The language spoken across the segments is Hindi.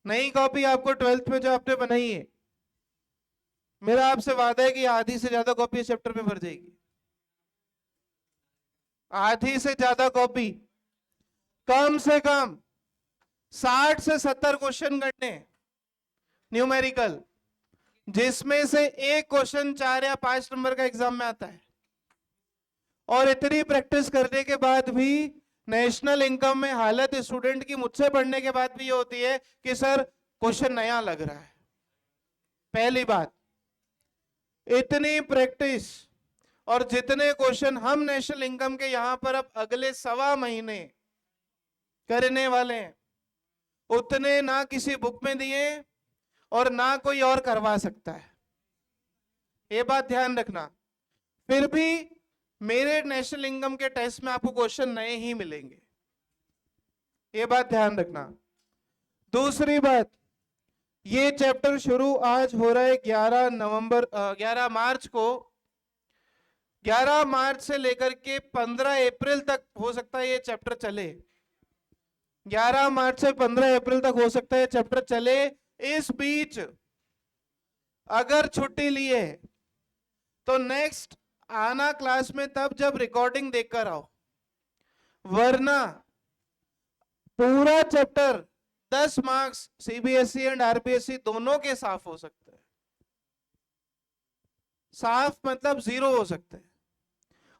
नई कॉपी आपको 12th में जो आपने बनाई है, मेरा आपसे वादा है कि आधी से ज्यादा कॉपी इस चैप्टर में भर जाएगी। आधी से ज्यादा कॉपी, कम से कम 60 से 70 क्वेश्चन करने न्यूमेरिकल, जिसमें से एक क्वेश्चन 4 या 5 नंबर का एग्जाम में आता है। और इतनी प्रैक्टिस करने के बाद भी नेशनल इनकम में हालत स्टूडेंट की मुझसे पढ़ने के बाद भी ये होती है कि सर क्वेश्चन नया लग रहा है। पहली बात, इतनी प्रैक्टिस और जितने क्वेश्चन हम नेशनल इनकम के यहां पर अब अगले 1.25 महीने करने वाले हैं, उतने ना किसी बुक में दिए और ना कोई और करवा सकता है। ये बात ध्यान रखना। फिर भी मेरे नेशनल इनकम के टेस्ट में आपको क्वेश्चन नए ही मिलेंगे, ये बात ध्यान रखना। दूसरी बात, ये चैप्टर शुरू आज हो रहा है 11 मार्च को। 11 मार्च से लेकर के 15 अप्रैल तक हो सकता है ये चैप्टर चले। 11 मार्च से 15 अप्रैल तक हो सकता है चैप्टर चले। इस बीच अगर छुट्टी लिए तो नेक्स्ट आना क्लास में तब जब रिकॉर्डिंग देखकर आओ, वरना पूरा chapter 10 marks CBSE and RPSC दोनों के साफ हो सकते हैं। साफ मतलब 0 हो सकते हैं।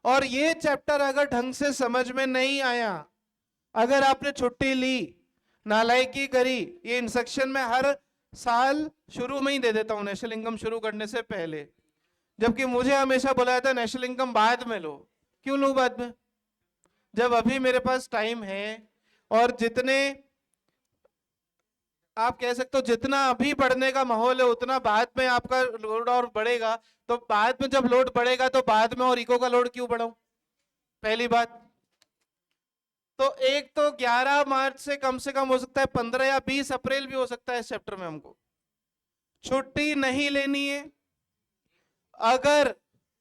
और ये चैप्टर अगर ढंग से समझ में नहीं आया, अगर आपने छुट्टी ली, नालायकी करी, ये इंस्ट्रक्शन में हर साल शुरू में ही दे देता हूं नेशनल इनकम शुरू करने से पहले, जबकि मुझे हमेशा बुलाया था नेशनल इनकम बाद में लो। क्यों लूं बाद में, जब अभी मेरे पास टाइम है। और जितने आप कह सकते हो जितना अभी पढ़ने का माहौल है उतना बाद में आपका लोड और बढ़ेगा, तो बाद में जब लोड बढ़ेगा तो बाद में और इको का लोड क्यों बढ़ाऊं, पहली बात। तो एक तो 11 मार्च से कम हो सकता है 15 या 20 अप्रैल भी हो सकता है इस चैप्टर में हमको छुट्टी नहीं लेनी है। अगर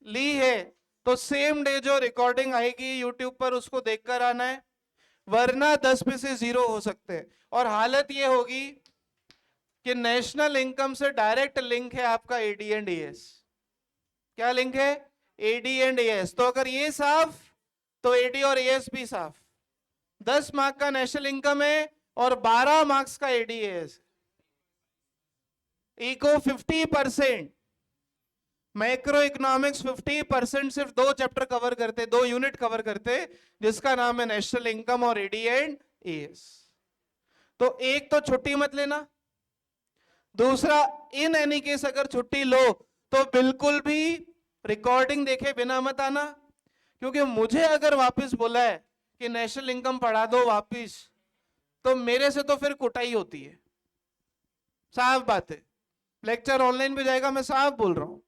ली है तो सेम डे जो रिकॉर्डिंग आएगी यूट्यूब पर उसको देखकर आना है, वरना 10 में से 0 हो सकते हैं। और हालत ये होगी कि नेशनल इनकम से डायरेक्ट लिंक है आपका एडी एंड एएस। क्या लिंक है? AD and AS. तो अगर ये साफ तो एडी और एएस भी साफ। 10 मार्क का नेशनल इनकम है और 12 मार्क्स का एडीएस। इको 50%, मैक्रो इकोनॉमिक्स 50%, सिर्फ 2 चैप्टर कवर करते, 2 यूनिट कवर करते, जिसका नाम है नेशनल इनकम और एडी एंड एएस। तो एक तो छुट्टी मत लेना। दूसरा, इन एनी केस अगर छुट्टी लो तो बिल्कुल भी रिकॉर्डिंग देखे बिना मत आना, क्योंकि मुझे अगर वापस बोला है कि नेशनल इनकम पढ़ा दो वापस, तो मेरे से तो फिर कुटाई होती है। साफ बात है, लेक्चर ऑनलाइन भी जाएगा, मैं साफ बोल रहा हूं।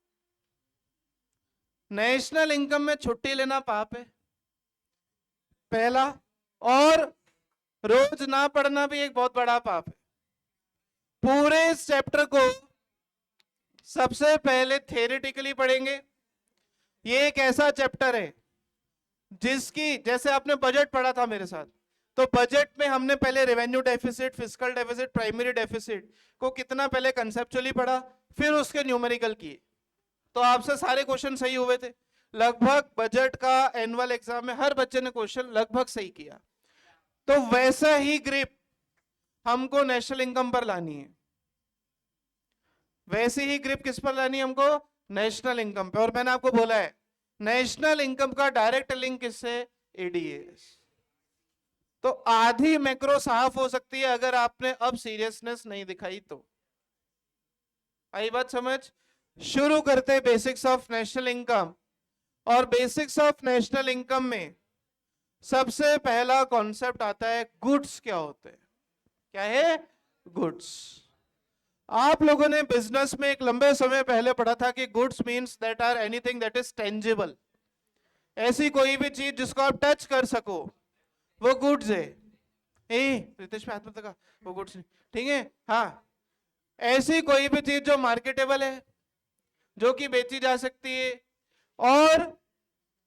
नेशनल इनकम में छुट्टी लेना पाप है, पहला। और रोज ना पढ़ना भी एक बहुत बड़ा पाप है। पूरे इस चैप्टर को सबसे पहले थ्योरेटिकली पढ़ेंगे। ये एक ऐसा चैप्टर है जिसकी, जैसे आपने बजट पढ़ा था मेरे साथ, तो बजट में हमने पहले revenue deficit, fiscal deficit, primary deficit को कितना पहले कंसेप्चुअली पढ़ा, फिर उसके न्यूमेरिकल किए। तो आपसे सारे क्वेश्चन सही हुए थे लगभग। बजट का एनुअल एग्जाम में हर बच्चे ने क्वेश्चन लगभग सही किया। तो वैसा ही ग्रिप हमको नेशनल इनकम पर लानी है। वैसी ही ग्रिप किस पर लानी है हमको? नेशनल इनकम पे। और मैंने आपको बोला है नेशनल इनकम का डायरेक्ट लिंक किससे? एडीएस। तो आधी मैक्रो साफ हो सकती है अगर आपने अब सीरियसनेस नहीं दिखाई तो। आई बात समझ? शुरू करते बेसिक्स ऑफ नेशनल इनकम। और बेसिक्स ऑफ नेशनल इनकम में सबसे पहला कॉन्सेप्ट आता है गुड्स क्या होते हैं। क्या है? गुड्स। आप लोगों ने बिजनेस में एक लंबे समय पहले पढ़ा था कि goods means that are anything that is tangible. ऐसी कोई भी चीज जिसको आप टच कर सको वो गुड्स है। रितेश में हाथ मत लगा, वो गुड्स नहीं, ठीक है? हाँ, ऐसी कोई भी चीज जो मार्केटेबल है, जो कि बेची जा सकती है। और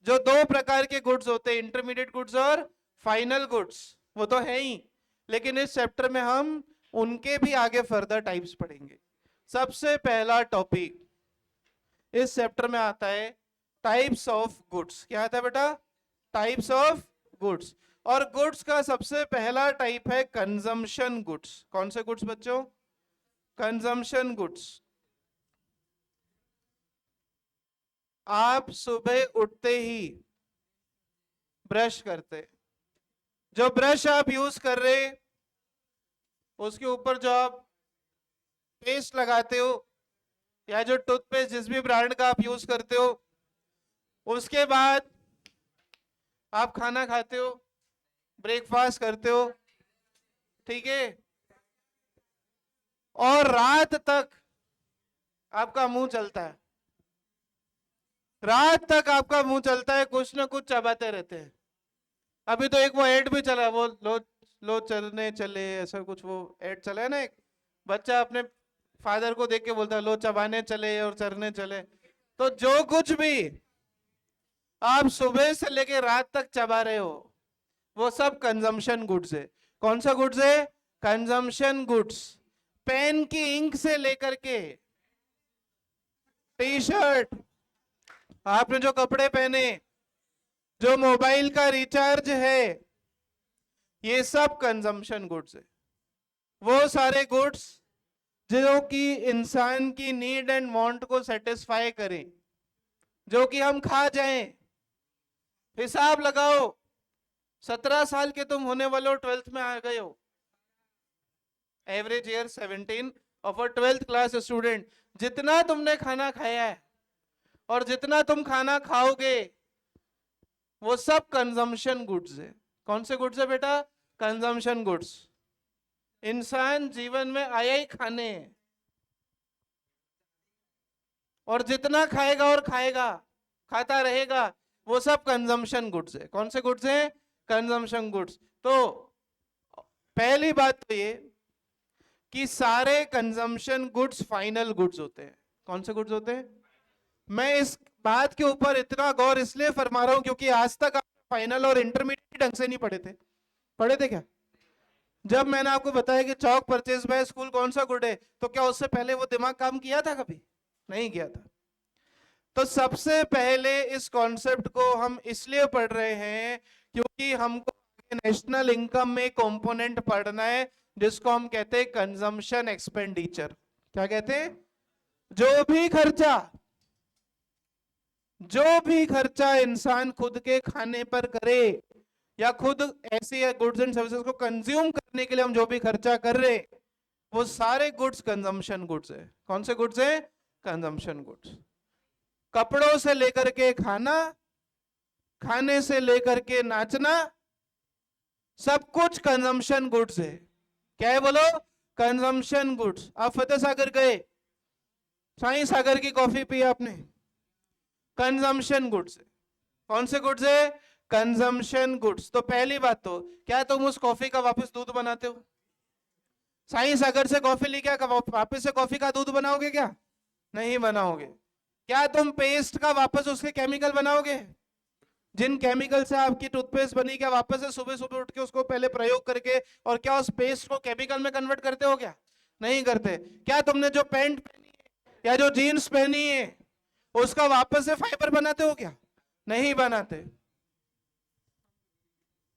जो 2 प्रकार के गुड्स होते हैं, इंटरमीडिएट गुड्स और फाइनल गुड्स, वो तो है ही। लेकिन इस चैप्टर में हम उनके भी आगे फर्दर टाइप्स पढ़ेंगे। सबसे पहला टॉपिक इस चैप्टर में आता है टाइप्स ऑफ गुड्स। क्या आता है बेटा? Types of goods. और गुड्स का सबसे पहला टाइप है कंजम्पशन गुड्स। कौन से गुड्स बच्चों? Consumption goods. आप सुबह उठते ही ब्रश करते, जो ब्रश आप यूज कर रहे उसके ऊपर जो आप पेस्ट लगाते हो या जो टूथपेस्ट जिस भी ब्रांड का आप यूज करते हो, उसके बाद आप खाना खाते हो, ब्रेकफास्ट करते हो, ठीक है, और रात तक आपका मुंह चलता है, रात तक आपका मुंह चलता है, कुछ ना कुछ चबाते रहते हैं। अभी तो एक वो एड भी चला, वो लो चलने चले, ऐसा कुछ वो एड चला है ना, एक बच्चा अपने फादर को देख के बोलता है लो चबाने चले और चरने चले। तो जो कुछ भी आप सुबह से लेके रात तक चबा रहे हो वो सब कंजम्पशन गुड्स है। कौन सा गुड्स है? Consumption goods. पेन की इंक से लेकर के टी शर्ट, आपने जो कपड़े पहने, जो मोबाइल का रिचार्ज है, ये सब कंजम्पशन गुड्स है। वो सारे गुड्स जो कि इंसान की नीड एंड वांट को सेटिस्फाई करें, जो कि हम खा जाएं। हिसाब लगाओ, 17 साल के तुम होने वाले हो, 12th में आ गए हो, average year 17 of a 12th class student. जितना तुमने खाना खाया है और जितना तुम खाना खाओगे वो सब कंजम्पशन गुड्स है। कौन से गुड्स है बेटा? Consumption goods. इंसान जीवन में आया ही खाने हैं, और जितना खाएगा और खाएगा, खाता रहेगा, वो सब कंजम्पशन गुड्स है। कौन से गुड्स हैं? Consumption goods. तो पहली बात तो ये कि सारे कंजम्पशन गुड्स फाइनल गुड्स होते हैं। कौन से गुड्स होते हैं? मैं इस बात के ऊपर इतना गौर इसलिए फरमा रहा हूं क्योंकि आज तक आप फाइनल और इंटरमीडिएट ढंग से नहीं पढ़े थे। पढ़े थे क्या? जब मैंने आपको बताया कि चौक परचेज बाय स्कूल कौन सा गुड है, तो क्या उससे पहले वो दिमाग काम किया था? कभी नहीं किया था। तो सबसे पहले इस कॉन्सेप्ट को हम इसलिए पढ़ रहे हैं क्योंकि हमको नेशनल इनकम में कंपोनेंट पढ़ना है जिसको हम कहते हैं कंजम्पशन एक्सपेंडिचर। क्या कहते हैं? जो भी खर्चा इंसान खुद के खाने पर करे या खुद ऐसी गुड्स एंड सर्विसेज को कंज्यूम करने के लिए हम जो भी खर्चा कर रहे, वो सारे गुड्स कंजम्पशन गुड्स है। कौन से गुड्स है? Consumption goods. कपड़ों से लेकर के खाना, खाने से लेकर के नाचना, सब कुछ कंजम्पशन गुड्स है। क्या है बोलो? Consumption goods. आप फतेह सागर गए, साईं सागर की कॉफी पी आपने, कंजम्पशन गुड्स है। कौन से गुड्स है? Consumption goods. तो पहली बात तो क्या तुम उस कॉफी का वापस दूध बनाते हो? साईं सागर से कॉफी लेके वापस से कॉफी का दूध बनाओगे क्या? नहीं बनाओगे। क्या तुम पेस्ट का वापस उसके केमिकल बनाओगे? जिन केमिकल से आपकी टूथपेस्ट बनी, क्या वापस से सुबह सुबह उठ के उसको पहले प्रयोग करके और क्या उस पेस्ट को केमिकल में कन्वर्ट करते हो क्या? नहीं करते। क्या तुमने जो पैंट पहनी है या जो जीन्स पहनी है उसका वापस से फाइबर बनाते हो क्या? नहीं बनाते।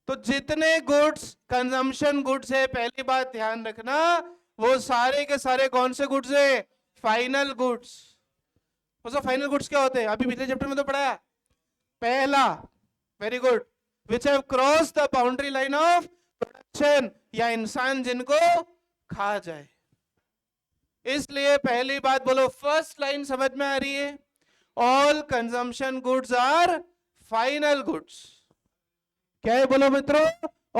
तो जितने गुड्स कंजम्पशन गुड्स है, पहली बात ध्यान रखना, वो सारे के सारे कौन से गुड्स है? Final goods. फाइनल गुड्स क्या होते हैं? अभी पिछले चैप्टर में तो पढ़ाया। पहला, very good, which have cross the boundary line of production, या इंसान जिनको खा जाए। इसलिए पहली बात बोलो, फर्स्ट लाइन समझ में आ रही है? All consumption goods are final goods. क्या है बोलो मित्रों?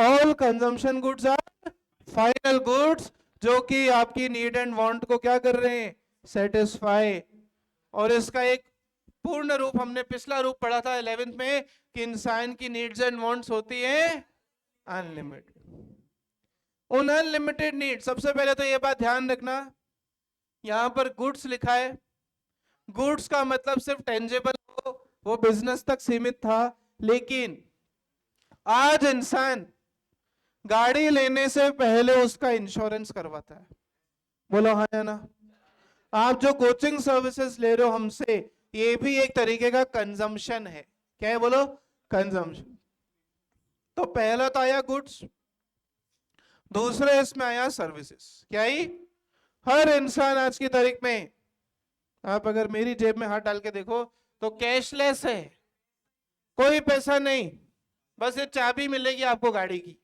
All consumption goods are final goods, जो कि आपकी नीड एंड वांट को क्या कर रहे हैं? सेटिस्फाई। और इसका एक पूर्ण रूप हमने पिछला रूप पढ़ा था 11th में कि इंसान की नीड्स एंड वांट्स होती है अनलिमिटेड। उन अनलिमिटेड नीड, सबसे पहले तो ये बात ध्यान रखना, यहां पर गुड्स लिखा है। गुड्स का मतलब सिर्फ टेंजेबल हो, वो बिजनेस तक सीमित था, लेकिन आज इंसान गाड़ी लेने से पहले उसका इंश्योरेंस करवाता है। बोलो हाँ या ना। आप जो कोचिंग सर्विसेज ले रहे हो हमसे, ये भी एक तरीके का कंजम्पशन है। क्या है बोलो? कंजम्पशन। तो पहला तो आया गुड्स, दूसरे इसमें आया सर्विसेज। क्या ही? हर इंसान आज की तारीख में, आप अगर मेरी जेब में हाथ डाल के देखो तो कैशलेस है, कोई पैसा नहीं, बस ये चाबी मिलेगी आपको गाड़ी की,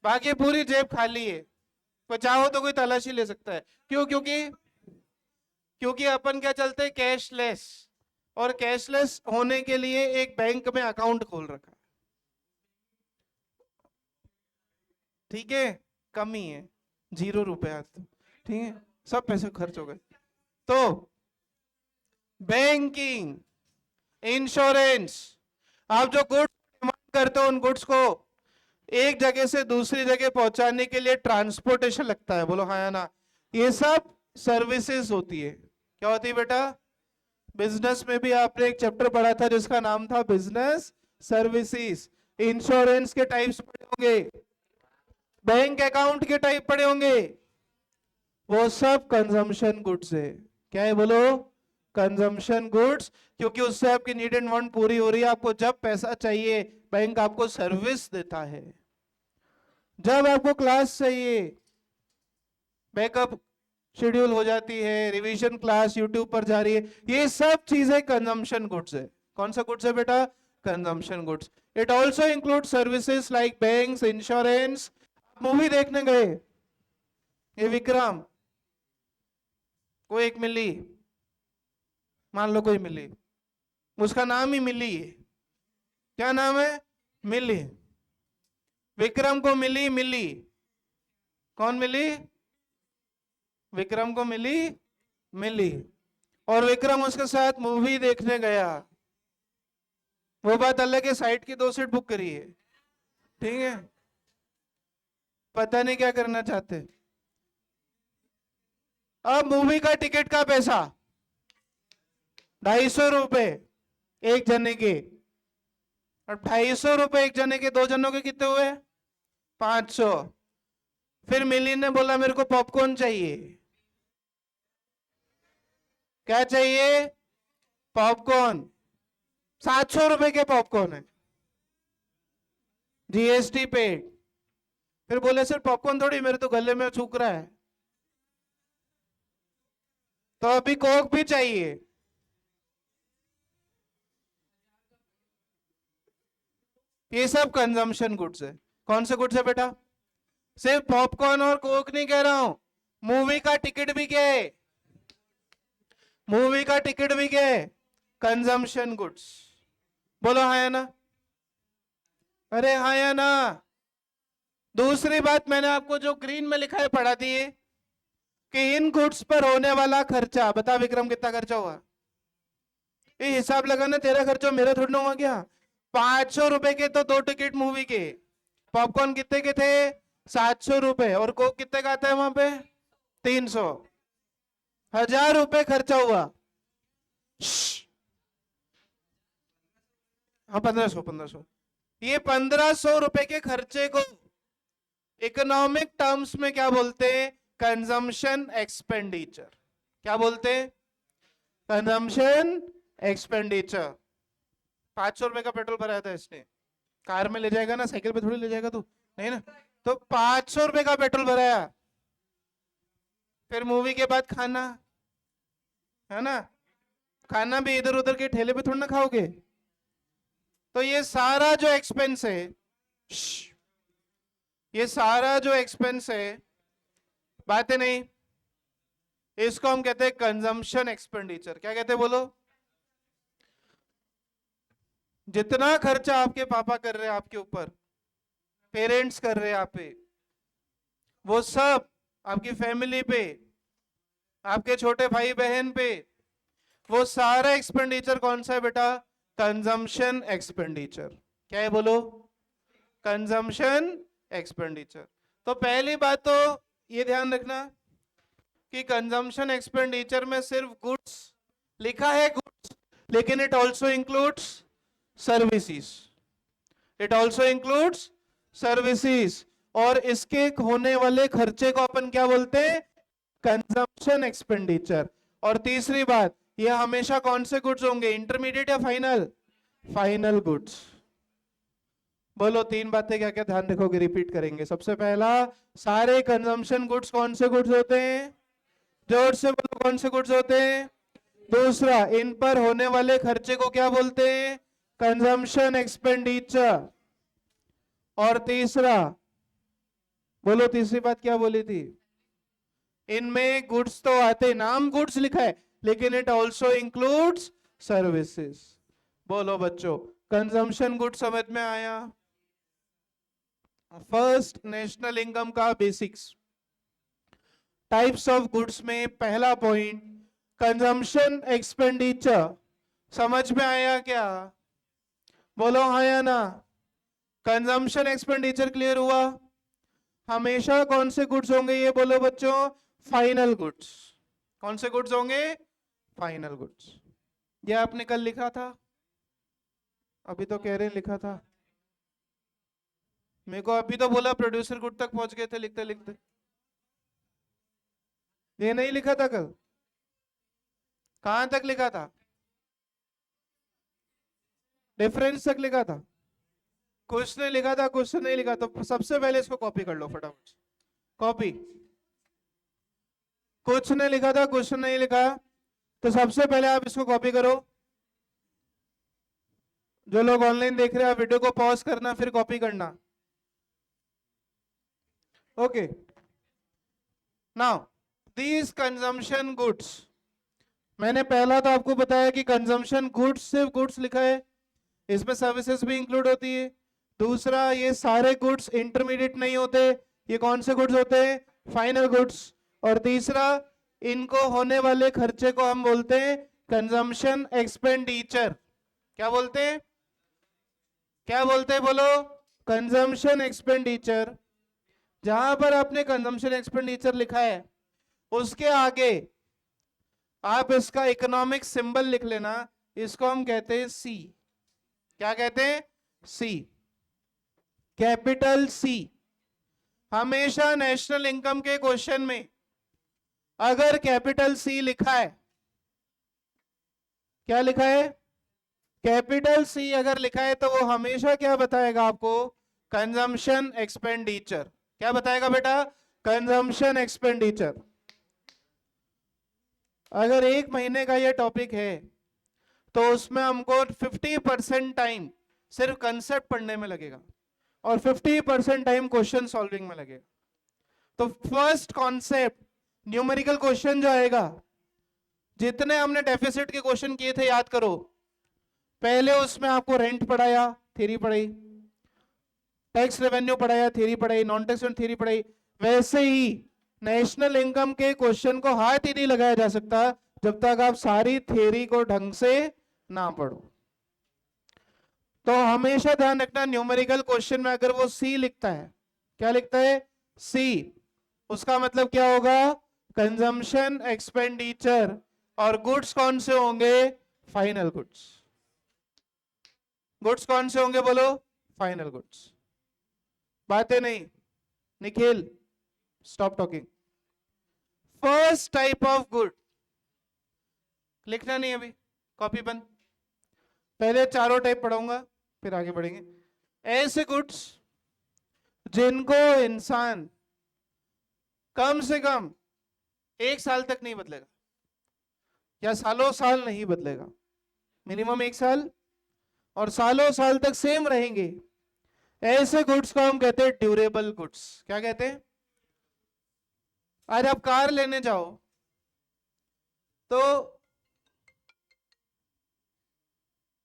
बाकी पूरी जेब खाली है। तो चाहो तो कोई तलाशी ले सकता है। क्यों? क्योंकि अपन क्या चलते हैं? कैशलेस। और कैशलेस होने के लिए एक बैंक में अकाउंट खोल रखा है। ठीक है, कम ही है, 0 रुपया। ठीक है, सब पैसे खर्च हो गए। तो बैंकिंग, इंश्योरेंस, आप जो गुड्स डिमांड करते हो उन गुड्स को एक जगह से दूसरी जगह पहुंचाने के लिए ट्रांसपोर्टेशन लगता है। बोलो हाँ या ना। ये सब सर्विसेज होती है। क्या होती है बेटा? बिजनेस में भी आपने एक चैप्टर पढ़ा था जिसका नाम था बिजनेस सर्विसेज। इंश्योरेंस के टाइप्स पढ़े होंगे, बैंक अकाउंट के टाइप पढ़े होंगे, वो सब कंजम्पशन गुड्स है। क्या है बोलो? Consumption goods. क्योंकि उससे आपकी नीड एंड वांट पूरी हो रही है। आपको जब पैसा चाहिए बैंक आपको सर्विस देता है, जब आपको क्लास चाहिए बैकअप शेड्यूल हो जाती है, रिवीजन क्लास यूट्यूब पर जा रही है, ये सब चीजें कंजम्पशन गुड्स है। कौन सा गुड्स है बेटा? Consumption goods. It also include services like banks, insurance. Movie देखने गए, ये विक्रम, कोई एक मिली, मान लो कोई मिली, उसका नाम ही मिली है। क्या नाम है? मिली। विक्रम को मिली मिली। कौन मिली? विक्रम को मिली मिली। और विक्रम उसके साथ मूवी देखने गया। वो बात अलग है, साइड की 2 सीट बुक करी है। ठीक है, पता नहीं क्या करना चाहते। अब मूवी का टिकट का पैसा 250 रुपए एक जने के। और 250 रुपए एक जने के, 2 जनों के कितने हुए? 500। फिर मिली ने बोला मेरे को पॉपकॉर्न चाहिए। क्या चाहिए? पॉपकॉर्न। 700 रुपए के पॉपकॉर्न है, जीएसटी पेड। फिर बोले सर पॉपकॉर्न थोड़ी, मेरे तो गले में सूख रहा है, तो अभी कोक भी चाहिए। ये सब कंजम्पशन गुड्स है। कौन से गुड्स है बेटा? सिर्फ पॉपकॉर्न और कोक नहीं कह रहा हूं, मूवी का टिकट भी क्या है? मूवी का टिकट भी क्या है? Consumption goods. बोलो हाँ या ना। अरे हाँ या ना। दूसरी बात मैंने आपको जो ग्रीन में लिखा है पढ़ा दी है कि इन गुड्स पर होने वाला खर्चा। बता विक्रम कितना खर्चा हुआ? ये हिसाब लगाना, तेरा खर्चा मेरा थोड़ा ना हुआ क्या? 500 रुपए के तो 2 टिकट मूवी के। पॉपकॉर्न कितने के थे? 700 रुपए। और कोक कितने का आता है वहां पे? 300। 1000 रुपए खर्चा हुआ। हाँ 1500। ये 1500 रुपए के खर्चे को इकोनॉमिक टर्म्स में क्या बोलते हैं? Consumption expenditure. क्या बोलते हैं? Consumption expenditure. 500 रुपए का पेट्रोल भराया था इसने, कार में ले जाएगा ना, साइकिल पे थोड़ी ले जाएगा तू, नहीं ना। तो 500 रुपए का पेट्रोल भराया। फिर मूवी के बाद खाना, है ना, खाना भी इधर उधर के ठेले पे थोड़ी ना खाओगे। तो ये सारा जो एक्सपेंस है, ये सारा जो एक्सपेंस है, बात है नहीं, इसको हम कहते हैं कंजम्पशन एक्सपेंडिचर। क्या कहते हैं बोलो? जितना खर्चा आपके पापा कर रहे हैं आपके ऊपर, पेरेंट्स कर रहे हैं आप पे, वो सब आपकी फैमिली पे, आपके छोटे भाई बहन पे, वो सारा एक्सपेंडिचर कौन सा है बेटा? Consumption expenditure. क्या है बोलो? Consumption expenditure. तो पहली बात तो ये ध्यान रखना कि कंजम्पशन एक्सपेंडिचर में सिर्फ गुड्स लिखा है, गुड्स, लेकिन it also includes services. It also includes services, और इसके होने वाले खर्चे को अपन क्या बोलते हैं? Consumption expenditure. और तीसरी बात, ये हमेशा कौन से गुड्स होंगे? इंटरमीडिएट या फाइनल? Final goods. बोलो तीन बातें क्या क्या ध्यान रखोगे, रिपीट करेंगे। सबसे पहला, सारे कंजम्पशन गुड्स कौन से गुड्स होते हैं? जोर से बोलो, कौन से गुड्स होते हैं? दूसरा, इन पर होने वाले खर्चे को क्या बोलते हैं? Consumption expenditure. और तीसरा, बोलो तीसरी बात क्या बोली थी? इनमें गुड्स तो आते, नाम गुड्स लिखा है, लेकिन इट ऑल्सो इंक्लूड्स सर्विसेज। बोलो बच्चों, कंजम्पशन गुड्स समझ में आया? फर्स्ट, नेशनल इनकम का बेसिक्स। टाइप्स ऑफ गुड्स में पहला पॉइंट, कंजम्पशन एक्सपेंडिचर। समझ में आया क्या? बोलो हाँ या ना। कंजम्पशन एक्सपेंडिचर क्लियर हुआ? हमेशा कौन से गुड्स होंगे ये बोलो बच्चों? Final goods. कौन से गुड्स होंगे? Final goods. ये आपने कल लिखा था? अभी तो कह रहे हैं लिखा था। मेरे को अभी तो बोला प्रोड्यूसर गुड तक पहुंच गए थे लिखते लिखते। ये नहीं लिखा था कल? कहां तक लिखा था? डिफरेंस तक लिखा था? कुछ नहीं लिखा था, कुछ नहीं लिखा। तो सबसे पहले इसको कॉपी कर लो फटाफट। कॉपी। कुछ नहीं लिखा था, कुछ नहीं लिखा, तो सबसे पहले आप इसको कॉपी करो। जो लोग ऑनलाइन देख रहे हैं, वीडियो को पॉज करना, फिर कॉपी करना। Okay, now these consumption goods, मैंने पहला तो आपको बताया कि कंजम्पशन गुड्स सिर्फ गुड्स लिखा है, इसमें सर्विसेज भी इंक्लूड होती है। दूसरा, ये सारे गुड्स इंटरमीडिएट नहीं होते, ये कौन से गुड्स होते हैं? Final goods. और तीसरा, इनको होने वाले खर्चे को हम बोलते हैं कंजम्पशन एक्सपेंडिचर। क्या बोलते हैं? क्या बोलते हैं बोलो? Consumption expenditure. जहां पर आपने कंजम्पशन एक्सपेंडिचर लिखा है, उसके आगे आप इसका इकोनॉमिक सिंबल लिख लेना। इसको हम कहते हैं सी। क्या कहते हैं? सी, कैपिटल सी। हमेशा नेशनल इनकम के क्वेश्चन में अगर कैपिटल सी लिखा है, क्या लिखा है? कैपिटल सी अगर लिखा है, तो वो हमेशा क्या बताएगा आपको? Consumption expenditure. क्या बताएगा बेटा? Consumption expenditure. अगर एक महीने का ये टॉपिक है, तो उसमें हमको 50% टाइम सिर्फ कंसेप्ट पढ़ने में लगेगा और 50% टाइम क्वेश्चन सॉल्विंग में लगेगा। तो फर्स्ट कॉन्सेप्ट न्यूमेरिकल क्वेश्चन जो आएगा, जितने हमने डेफिसिट के क्वेश्चन किए थे याद करो। पहले उसमें आपको रेंट पढ़ाया, थ्योरी पढ़ाई, टैक्स रेवेन्यू पढ़ाया, थ्योरी पढ़ाई, नॉन टैक्स थ्योरी पढ़ाई। वैसे ही नेशनल इनकम के क्वेश्चन को हाथ ही नहीं लगाया जा सकता जब तक आप सारी थ्योरी को ढंग से ना पढ़ो। तो हमेशा ध्यान रखना, न्यूमेरिकल क्वेश्चन में अगर वो सी लिखता है, क्या लिखता है? सी, उसका मतलब क्या होगा? Consumption expenditure. और गुड्स कौन से होंगे? Final goods. गुड्स कौन से होंगे बोलो? Final goods. बातें नहीं। Nikhil, stop talking. First type of good, लिखना नहीं अभी, कॉपी बंद। पहले चारों टाइप पढ़ाऊंगा, फिर आगे बढ़ेंगे। ऐसे गुड्स जिनको इंसान कम से कम 1 साल तक नहीं बदलेगा, या सालों साल नहीं बदलेगा, मिनिमम 1 साल, और सालों साल तक सेम रहेंगे। ऐसे गुड्स को हम कहते हैं ड्यूरेबल गुड्स। क्या कहते हैं? आज आप कार लेने जाओ, तो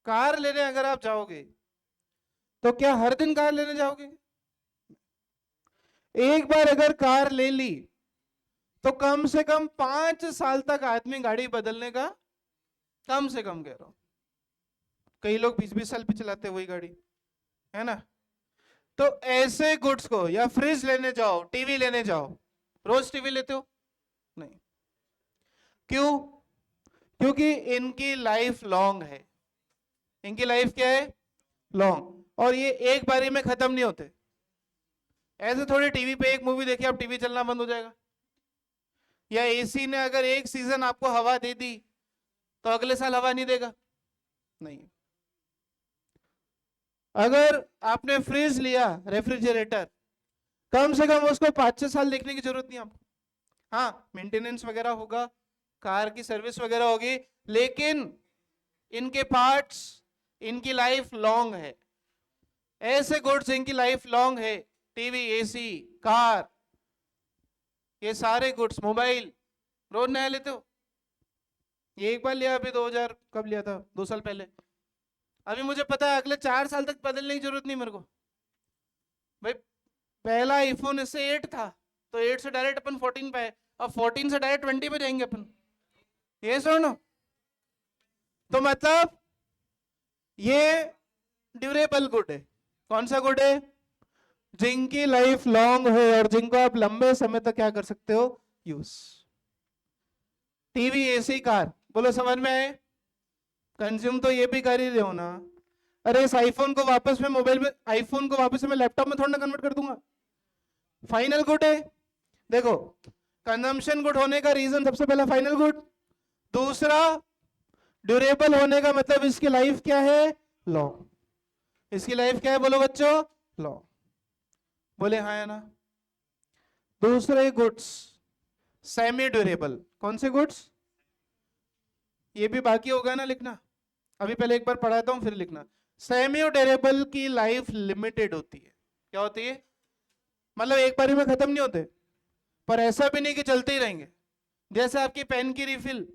कार लेने अगर आप जाओगे, तो क्या हर दिन कार लेने जाओगे? एक बार अगर कार ले ली, तो कम से कम 5 साल तक आदमी गाड़ी बदलने का, कम से कम कह रहा हूं। कई लोग 20-20 साल भी चलाते वही गाड़ी, है ना? तो ऐसे गुड्स को, या फ्रिज लेने जाओ, टीवी लेने जाओ, रोज टीवी लेते हो? नहीं। क्यों? क्योंकि इनकी लाइफ लॉन्ग है। इनकी लाइफ क्या है? लॉन्ग। और ये एक बारी में खत्म नहीं होते। ऐसे थोड़ी टीवी पे एक मूवी देखी अब टीवी चलना बंद हो जाएगा, या एसी ने अगर एक सीजन आपको हवा दे दी तो अगले साल हवा नहीं देगा, नहीं। अगर आपने फ्रिज लिया, रेफ्रिजरेटर, कम से कम उसको 5-6 साल देखने की जरूरत नहीं आपको। हाँ, मेंटेनेंस वगैरह होगा, कार की सर्विस वगैरह होगी, लेकिन इनके पार्ट्स, इनकी लाइफ लॉन्ग है। ऐसे गुड्स इनकी लाइफ लॉन्ग है, टीवी, एसी, कार, ये सारे गुड्स, मोबाइल रोज नया लेते हो, ये एक बार लिया अभी 2000 कब लिया था, 2 साल पहले, अभी मुझे पता है अगले 4 साल तक बदलने की जरूरत नहीं मेरे को भाई। पहला आईफोन इससे 8 था, तो 8 से डायरेक्ट अपन 14 पे, अब 14 से डायरेक्ट 20 पे जाएंगे अपन, ये सुनो। तो मतलब ये ड्यूरेबल गुड है। कौन सा गुड है? जिनकी लाइफ लॉन्ग है और जिनको आप लंबे समय तक क्या कर सकते हो, यूज। टीवी, एसी, कार, बोलो समझ में आए? कंज्यूम तो ये भी कर ही रहे हो ना। अरे इस आईफोन को वापस में मोबाइल में, आईफोन को वापस में लैपटॉप में थोड़ा ना कन्वर्ट कर दूंगा। फाइनल गुड है। देखो, कंजम्पशन गुड होने का रीजन सबसे पहला फाइनल गुड, दूसरा ड्यूरेबल होने का मतलब इसकी लाइफ क्या है, लॉन्ग। इसकी लाइफ क्या है बोलो बच्चों, लॉन्ग। बोले हाँ या ना? दूसरे गुड्स सेमी ड्यूरेबल, कौन से गुड्स? ये भी बाकी होगा ना लिखना, अभी पहले एक बार पढ़ाता हूं फिर लिखना। सेमी ड्यूरेबल की लाइफ लिमिटेड होती है। क्या होती है? मतलब एक बारी में खत्म नहीं होते, पर ऐसा भी नहीं कि चलते ही रहेंगे। जैसे आपकी पेन की रिफिल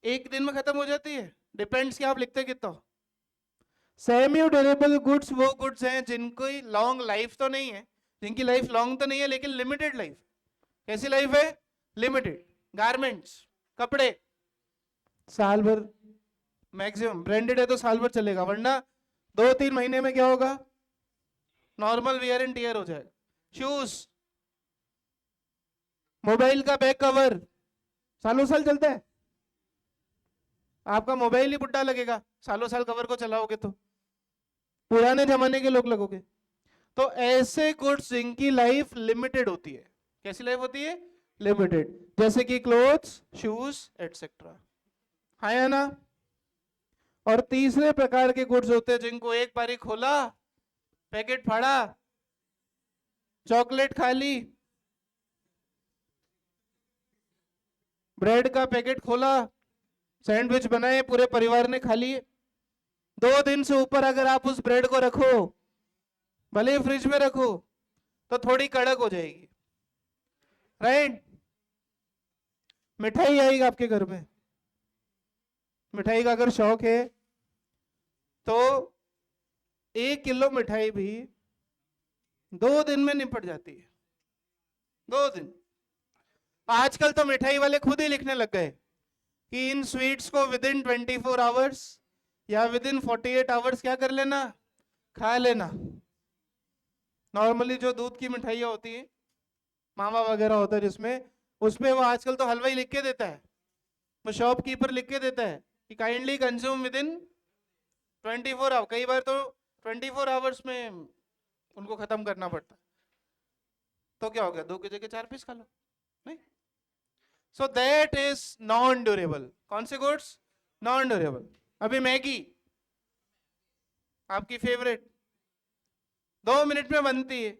एक दिन में खत्म हो जाती है, डिपेंड्स कि आप लिखते कितना हो। सेमी ड्यूरेबल गुड्स वो गुड्स हैं जिनकी लॉन्ग लाइफ तो नहीं है, जिनकी लाइफ लॉन्ग तो नहीं है लेकिन लिमिटेड लाइफ। कैसी लाइफ है? लिमिटेड। गारमेंट्स, कपड़े साल भर मैक्सिमम, ब्रांडेड है तो साल भर चलेगा, वरना 2-3 महीने में क्या होगा, नॉर्मल वियर एंड टियर हो जाएगा। शूज, मोबाइल का बैक कवर सालों साल चलता है, आपका मोबाइल ही बुड्ढा लगेगा सालों साल कवर को चलाओगे तो, पुराने जमाने के लोग लगोगे। तो ऐसे गुड्स जिनकी लाइफ लिमिटेड होती है। कैसी लाइफ होती है? लिमिटेड। जैसे कि क्लोथ्स, शूज एटसेट्रा, हाँ या ना? और तीसरे प्रकार के गुड्स होते हैं जिनको एक बारी खोला, पैकेट फाड़ा, चॉकलेट खा ली, ब्रेड का पैकेट खोला, सैंडविच बनाए, पूरे परिवार ने खा लिए। 2 दिन से ऊपर अगर आप उस ब्रेड को रखो, भले ही फ्रिज में रखो, तो थोड़ी कड़क हो जाएगी, राइट? मिठाई आएगी आपके घर में, मिठाई का अगर शौक है तो 1 किलो मिठाई भी 2 दिन में निपट जाती है, 2 दिन। आजकल तो मिठाई वाले खुद ही लिखने लग गए कि इन स्वीट्स को विद इन 24 आवर्स या विद इन 48 आवर्स क्या कर लेना, खा लेना। नॉर्मली जो दूध की मिठाइयाँ होती है, मावा वगैरह होता है जिसमें, उसमें वो आजकल तो हलवाई लिख के देता है, वो शॉपकीपर लिख के देता है कि kindly consume within 24 hour. कई बार तो 24 आवर्स में उनको खत्म करना पड़ता है। तो क्या हो गया, 2 की जगह 4 पीस खा लो, नहीं? So that is non durable. कौन से गुड्स? Non durable. अभी मैगी आपकी फेवरेट, 2 मिनट में बनती है,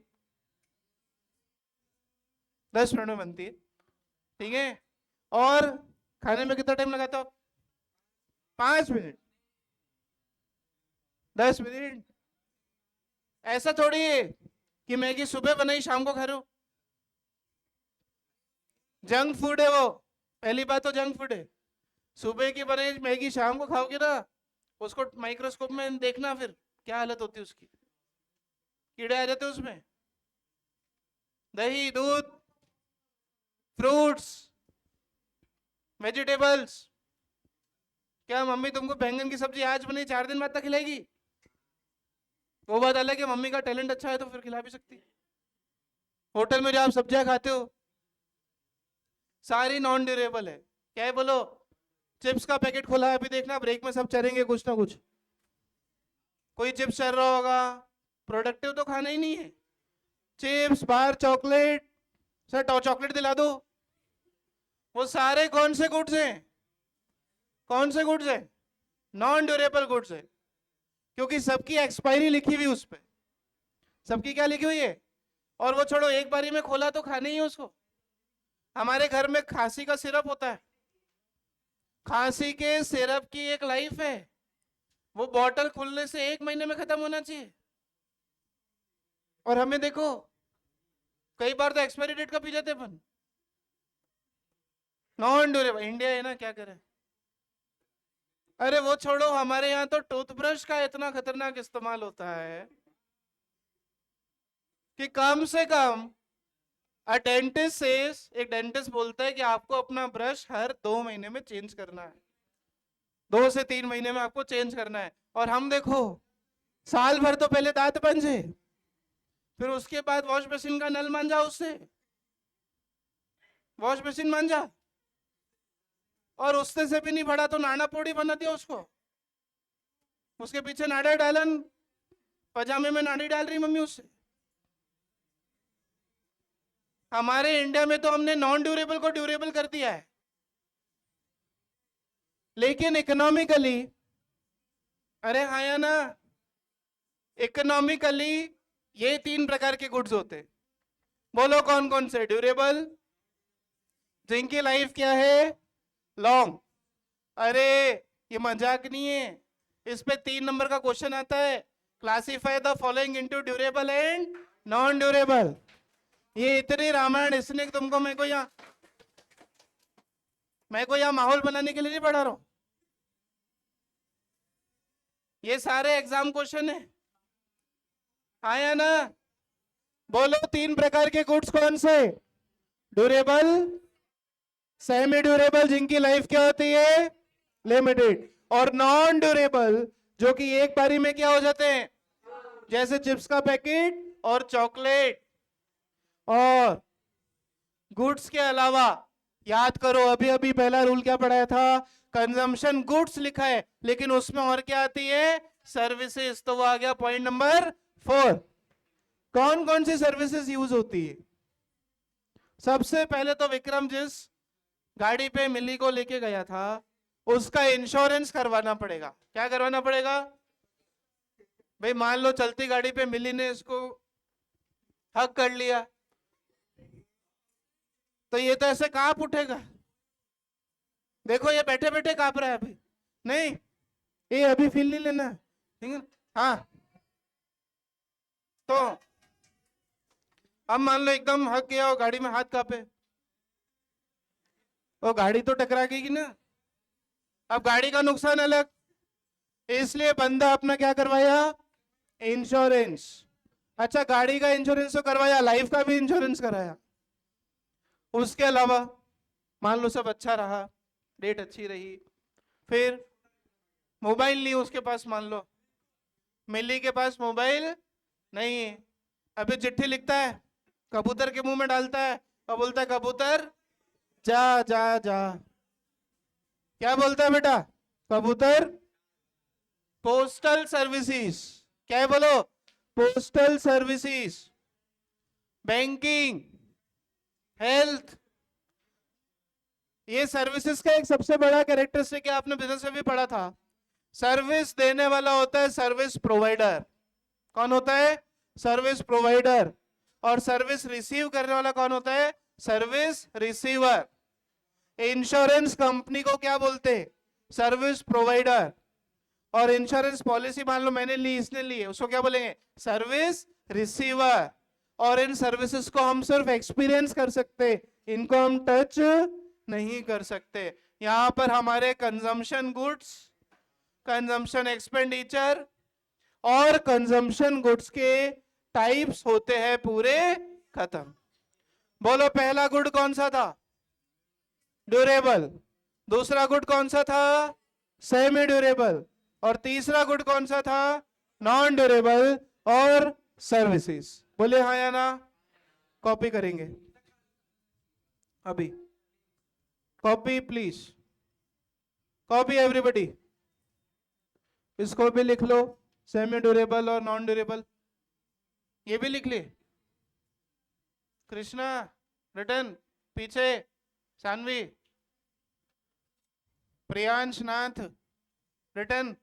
10 मिनट में बनती है, ठीक है? और खाने में कितना टाइम लगाता हो? 5 मिनट, 10 मिनट। ऐसा थोड़ी है कि मैगी सुबह बनाई शाम को खा रहे हो, जंक फूड है वो। पहली बात तो जंक फूड है। सुबह की बनाई मैगी शाम को खाओगे ना, उसको माइक्रोस्कोप में देखना फिर क्या हालत होती है उसकी, कीड़े आ जाते हैं उसमें। दही, दूध, फ्रूट्स, वेजिटेबल्स। क्या मम्मी तुमको बैंगन की सब्जी आज बनी 4 दिन बाद तक खिलाएगी? वो बात अलग है, मम्मी का टैलेंट अच्छा है तो फिर खिला भी सकती है। होटल में जो आप सब्जियां खाते हो सारी नॉन ड्यूरेबल है। क्या है बोलो? चिप्स का पैकेट खोला है, अभी देखना ब्रेक में सब चरेंगे कुछ ना कुछ। कोई चिप्स चल रहा होगा, प्रोडक्टिव तो खाना ही नहीं है। चिप्स, बार, चॉकलेट, सर चॉकलेट दिला दो, वो सारे कौन से गुड्स हैं? कौन से गुड्स हैं? नॉन ड्यूरेबल गुड्स है, क्योंकि सबकी एक्सपायरी लिखी हुई उस पर। सबकी क्या लिखी हुई है? और वो छोड़ो, एक बारी में खोला तो खाना ही है उसको। हमारे घर में खांसी का सिरप होता है, खांसी के सिरप की एक लाइफ है, वो बॉटल खुलने से 1 महीने में खत्म होना चाहिए। और हमें देखो, कई बार तो एक्सपायरी डेट का पी जाते अपन। नॉन ड्यूरेबल, इंडिया है ना, क्या करें। अरे वो छोड़ो, हमारे यहाँ तो टूथब्रश का इतना खतरनाक इस्तेमाल होता है कि कम से कम एक डेंटिस्ट बोलता है कि आपको अपना ब्रश हर 2 महीने में चेंज करना है, 2 से 3 महीने में आपको चेंज करना है। और हम देखो, साल भर तो पहले दांत पंजे, फिर उसके बाद वॉश बेसिन का नल मांजा, उससे वॉश बेसिन मांजा, और उससे से भी नहीं बढ़ा तो नाना पोड़ी बना दिया उसको, उसके पीछे नाड़ा डालन, पजामे में नाड़ी डाल रही मम्मी उससे। हमारे इंडिया में तो हमने नॉन ड्यूरेबल को ड्यूरेबल कर दिया है। लेकिन इकोनॉमिकली, अरे हाँ या ना, इकोनॉमिकली ये 3 प्रकार के गुड्स होते हैं। बोलो कौन कौन से? ड्यूरेबल, जिनकी लाइफ क्या है? लॉन्ग। अरे ये मजाक नहीं है, इस पे 3 नंबर का क्वेश्चन आता है, classify the following into durable and non durable. ये इतनी रामायण इसलिए तुमको मैं को यहाँ माहौल बनाने के लिए नहीं पढ़ा रहा हूं, ये सारे एग्जाम क्वेश्चन है। आया ना? बोलो 3 प्रकार के गुड्स कौन से? ड्यूरेबल, सेमी ड्यूरेबल जिनकी लाइफ क्या होती है? लिमिटेड, और नॉन ड्यूरेबल जो कि एक बारी में क्या हो जाते हैं, जैसे चिप्स का पैकेट और चॉकलेट। और गुड्स के अलावा याद करो, अभी अभी पहला रूल क्या पढ़ाया था? कंजम्पशन गुड्स लिखा है, लेकिन उसमें और क्या आती है? सर्विसेज। तो वो आ गया पॉइंट नंबर 4। कौन कौन सी सर्विसेज यूज होती है? सबसे पहले तो विक्रम जिस गाड़ी पे मिली को लेके गया था, उसका इंश्योरेंस करवाना पड़ेगा। क्या करवाना पड़ेगा भाई? मान लो चलती गाड़ी पे मिली ने इसको हक कर लिया, तो ये तो ऐसे कांप उठेगा। देखो ये बैठे बैठे कांप रहा है अभी, नहीं ये अभी फील नहीं लेना, ठीक है? हाँ, तो अब मान लो एकदम हक गया और गाड़ी में हाथ कांपे, वो गाड़ी तो टकरा गई ना। अब गाड़ी का नुकसान अलग, इसलिए बंदा अपना क्या करवाया? इंश्योरेंस। अच्छा, गाड़ी का इंश्योरेंस तो करवाया, लाइफ का भी इंश्योरेंस कराया। उसके अलावा मान लो सब अच्छा रहा, डेट अच्छी रही, फिर मोबाइल नहीं उसके पास, मान लो मिली के पास मोबाइल नहीं है, अभी चिट्ठी लिखता है, कबूतर के मुंह में डालता है और बोलता है कबूतर जा जा जा। क्या बोलता है बेटा? कबूतर। पोस्टल सर्विसेज, क्या है बोलो? पोस्टल सर्विसेज, बैंकिंग, हेल्थ, ये सर्विसेज का एक सबसे बड़ा कैरेक्टरिस्टिक है, आपने बिजनेस में भी पढ़ा था। सर्विस देने वाला होता है सर्विस प्रोवाइडर। कौन होता है? Service provider. और सर्विस रिसीव करने वाला कौन होता है? Service receiver. इंश्योरेंस कंपनी को क्या बोलते हैं? Service provider. और इंश्योरेंस पॉलिसी मान लो मैंने ली, इसने ली है, उसको क्या बोलेंगे? Service receiver. और इन सर्विसेज को हम सिर्फ एक्सपीरियंस कर सकते, इनको हम टच नहीं कर सकते। यहां पर हमारे कंजम्पशन गुड्स, कंजम्पशन एक्सपेंडिचर और कंजम्पशन गुड्स के टाइप्स होते हैं पूरे खत्म। बोलो पहला गुड कौन सा था? ड्यूरेबल। दूसरा गुड कौन सा था? Semi durable. और तीसरा गुड कौन सा था? नॉन ड्यूरेबल और सर्विसेज। बोले हाँ या ना? कॉपी करेंगे अभी, कॉपी प्लीज, कॉपी एवरीबडी, इसको भी लिख लो, सेमी ड्यूरेबल और नॉन ड्यूरेबल। ये भी लिख लिए। कृष्णा रिटर्न, पीछे सानवी, प्रियांश नाथ रिटर्न,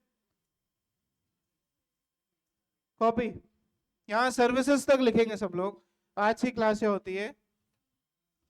कॉपी। यहाँ सर्विसेज तक लिखेंगे सब लोग, आज की क्लास ये होती है।